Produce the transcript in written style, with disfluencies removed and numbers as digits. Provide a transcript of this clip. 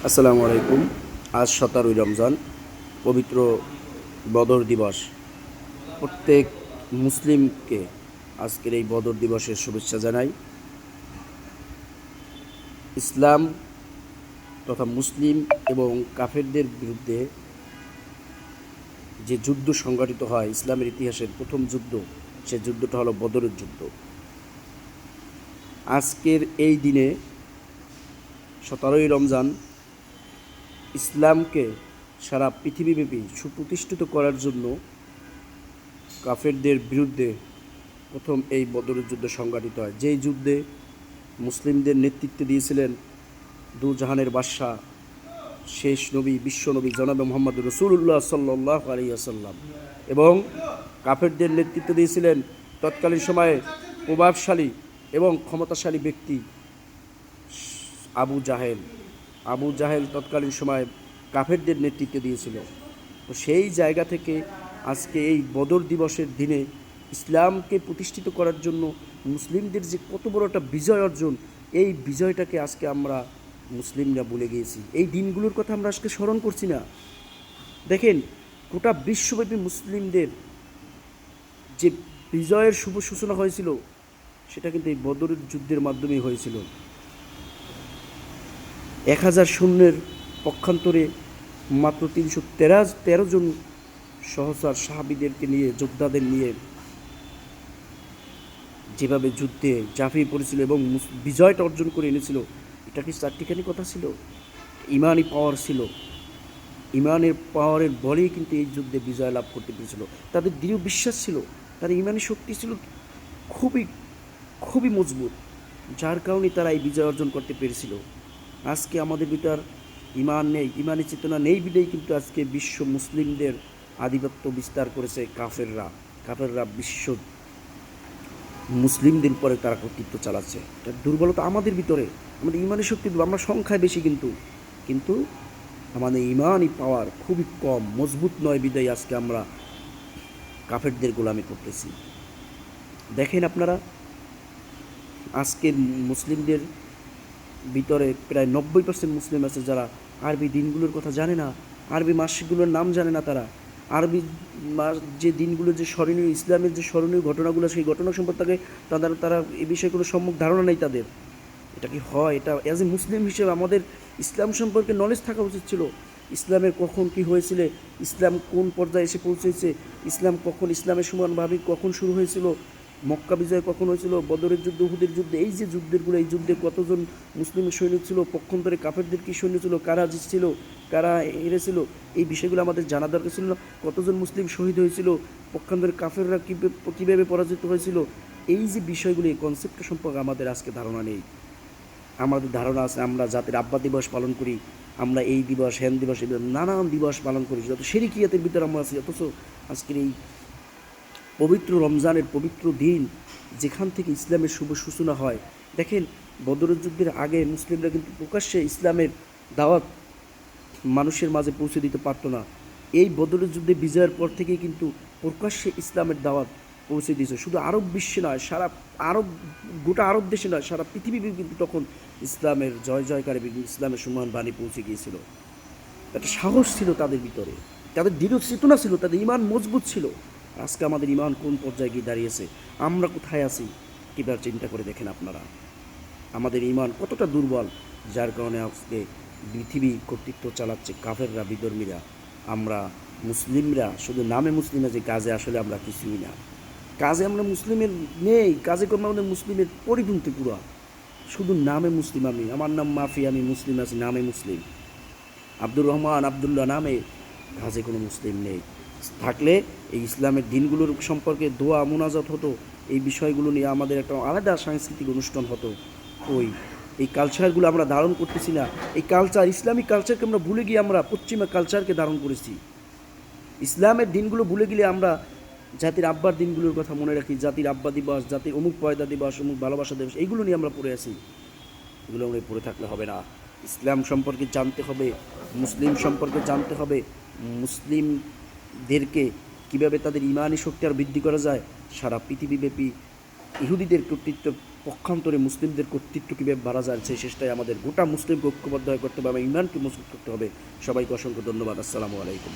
আসসালামু আলাইকুম। আজ 17ই রমজান, পবিত্র বদর দিবস। প্রত্যেক মুসলিমকে আজকের এই বদর দিবসের শুভেচ্ছা জানাই। ইসলাম তথা মুসলিম এবং কাফেরদের বিরুদ্ধে যে যুদ্ধ সংঘটিত হয়, ইসলামের ইতিহাসের প্রথম যুদ্ধ, সে যুদ্ধটা হলো বদরের যুদ্ধ। আজকের এই দিনে 17ই রমজান ইসলামকে সারা পৃথিবীব্যাপী সুপ্রতিষ্ঠিত করার জন্য কাফেরদের বিরুদ্ধে প্রথম এই বদরের যুদ্ধ সংঘটিত হয়, যেই যুদ্ধে মুসলিমদের নেতৃত্ব দিয়েছিলেন দু জাহানের বাদশাহ, শেষ নবী, বিশ্বনবী জনাবে মোহাম্মদ রসুল্লাহ সাল্লাল্লাহু আলাইহি ওয়াসাল্লাম, এবং কাফেরদের নেতৃত্ব দিয়েছিলেন তৎকালীন সময়ে প্রভাবশালী এবং ক্ষমতাশালী ব্যক্তি আবু জাহেল তৎকালীন সময়ে কাফেরদের নেতৃত্ব দিয়েছিল। তো সেই জায়গা থেকে আজকে এই বদর দিবসের দিনে ইসলামকে প্রতিষ্ঠিত করার জন্য মুসলিমদের যে কত বড় একটা বিজয় অর্জন, এই বিজয়টাকে আজকে আমরা মুসলিমরা ভুলে গিয়েছি। এই দিনগুলোর কথা আমরা আজকে স্মরণ করছি না। দেখেন, গোটা বিশ্বব্যাপী মুসলিমদের যে বিজয়ের শুভ সূচনা হয়েছিল, সেটা কিন্তু এই বদরের যুদ্ধের মাধ্যমেই হয়েছিল। 1000 সৈন্যের পক্ষান্তরে মাত্র 313 জন সহচর সাহাবীদেরকে নিয়ে, যোদ্ধাদের নিয়ে যেভাবে যুদ্ধে ঝাঁপিয়ে পড়েছিল এবং বিজয়টা অর্জন করে এনেছিল, এটা কি চারটিখানি কথা ছিল? ইমানি পাওয়ার ছিল। ইমানের পাওয়ারের বলেই কিন্তু এই যুদ্ধে বিজয় লাভ করতে পেরেছিল। তাদের দৃঢ় বিশ্বাস ছিল, তাদের ইমানি শক্তি ছিল খুবই খুবই মজবুত, যার কারণে তারা এই বিজয় অর্জন করতে পেরেছিল। আজকে আমাদের ভিতর ইমান নেই, ইমানি চেতনা নেই বিধেই কিন্তু আজকে বিশ্ব মুসলিমদের আধিপত্য বিস্তার করেছে কাফেররা বিশ্ব মুসলিমদের পরে তারা কর্তৃত্ব চালাচ্ছে। এটা দুর্বলতা আমাদের ভিতরে, আমাদের ইমানি শক্তি, আমরা সংখ্যায় বেশি কিন্তু আমাদের ইমানি পাওয়ার খুবই কম, মজবুত নয় বিদায় আজকে আমরা কাফেরদের গোলামি করতেছি। দেখেন আপনারা, আজকে মুসলিমদের ভিতরে প্রায় 90% মুসলিম আছে যারা আরবি দিনগুলোর কথা জানে না, আরবি মাসগুলোর নাম জানে না। তারা আরবি যে দিনগুলো, যে স্মরণীয় ইসলামের যে স্মরণীয় ঘটনাগুলো, সেই ঘটনা সম্পর্কে তারা এই বিষয়ে কোনো সম্যক ধারণা নেই তাদের। এটা কি হয়? এটা অ্যাজ এ মুসলিম হিসেবে আমাদের ইসলাম সম্পর্কে নলেজ থাকা উচিত ছিল। ইসলামের কখন কি হয়েছিল, ইসলাম কোন পর্যায়ে এসে পৌঁছেছে, ইসলাম কখন, ইসলামের সমানভাবে কখন শুরু হয়েছিল, মক্কা বিজয় কখন হয়েছিল, বদরের যুদ্ধ, উহুদের যুদ্ধ, এই যে যুদ্ধগুলো, এই যুদ্ধে কতজন মুসলিমের সৈনিক ছিল, পক্ষান্তরে কাফেরদের কী সৈন্য ছিল, কারা জিতছিল, কারা হেরেছিল, এই বিষয়গুলো আমাদের জানা দরকার ছিল। কতজন মুসলিম শহীদ হয়েছিল, পক্ষান্তরে কাফেররা কীভাবে পরাজিত হয়েছিল, এই যে বিষয়গুলি, এই কনসেপ্টটা সম্পর্কে আমাদের আজকে ধারণা নেই। আমাদের ধারণা আছে আমরা জাতির আব্বা দিবস পালন করি, আমরা এই দিবস, হ্যান দিবস, এই নানান দিবস পালন করি, যত শিরকিয়াতের ভিতরে আমরা আছি। অথচ আজকের এই পবিত্র রমজানের পবিত্র দিন, যেখান থেকে ইসলামের শুভ সূচনা হয়, দেখেন বদরের যুদ্ধের আগে মুসলিমরা কিন্তু প্রকাশ্যে ইসলামের দাওয়াত মানুষের মাঝে পৌঁছে দিতে পারতো না। এই বদরের যুদ্ধে বিজয়ের পর থেকেই কিন্তু প্রকাশ্যে ইসলামের দাওয়াত পৌঁছে দিয়েছে। শুধু আরব বিশ্বে নয়, সারা গোটা আরব দেশে নয়, সারা পৃথিবী কিন্তু তখন ইসলামের জয় জয়কারে, ইসলামের সম্মান বাণী পৌঁছে গিয়েছিল। একটা সাহস ছিল তাদের ভিতরে, তাদের দৃঢ় চেতনা ছিল, তাদের ইমান মজবুত ছিল। আজকে আমাদের ইমান কোন পর্যায়ে গিয়ে দাঁড়িয়েছে, আমরা কোথায় আছি, কীভাবে চিন্তা করে দেখেন আপনারা। আমাদের ইমান কতটা দুর্বল, যার কারণে আজকে পৃথিবী কর্তৃত্ব চালাচ্ছে কাফেররা, বিধর্মীরা। আমরা মুসলিমরা শুধু নামে মুসলিম আছি, কাজে আসলে আমরা কিছুই না। কাজে আমরা মুসলিমের নেই, কাজে কর্মে আমাদের মুসলিমের পরিপন্থী পুরা। শুধু নামে মুসলিম, আমার নাম মাফি, আমি মুসলিম আছি, নামে মুসলিম। আব্দুর রহমান, আবদুল্লাহ নামে, কাজে কোনো মুসলিম নেই। থাকলে এই ইসলামের দিনগুলোর সম্পর্কে দোয়া মোনাজাত হতো, এই বিষয়গুলো নিয়ে আমাদের একটা আলাদা সাংস্কৃতিক অনুষ্ঠান হতো। এই কালচারগুলো আমরা ধারণ করতেছি না। এই কালচার, ইসলামিক কালচারকে আমরা ভুলে গিয়ে আমরা পশ্চিমা কালচারকে ধারণ করেছি। ইসলামের দিনগুলো ভুলে গেলে আমরা জাতির আব্বার দিনগুলোর কথা মনে রাখি, জাতির আব্বা দিবস, জাতির অমুক পয়দা দিবস, অমুক ভালোবাসা দিবস, এইগুলো নিয়ে আমরা পড়ে আছি। এগুলো আমরা পড়ে থাকলে হবে না। ইসলাম সম্পর্কে জানতে হবে, মুসলিম সম্পর্কে জানতে হবে, মুসলিমদেরকে কীভাবে তাদের ইমানি শক্তি আর বৃদ্ধি করা যায়। সারা পৃথিবীব্যাপী ইহুদিদের কর্তৃত্ব পক্ষান্তরে মুসলিমদের কর্তৃত্ব কীভাবে বাড়া যায় সেই চেষ্টায় আমাদের গোটা মুসলিমকে ঐক্যবদ্ধ হয়ে করতে হবে, আমার ইমানকে মজবুত করতে হবে। সবাইকে অসংখ্য ধন্যবাদ। আসসালামু আলাইকুম।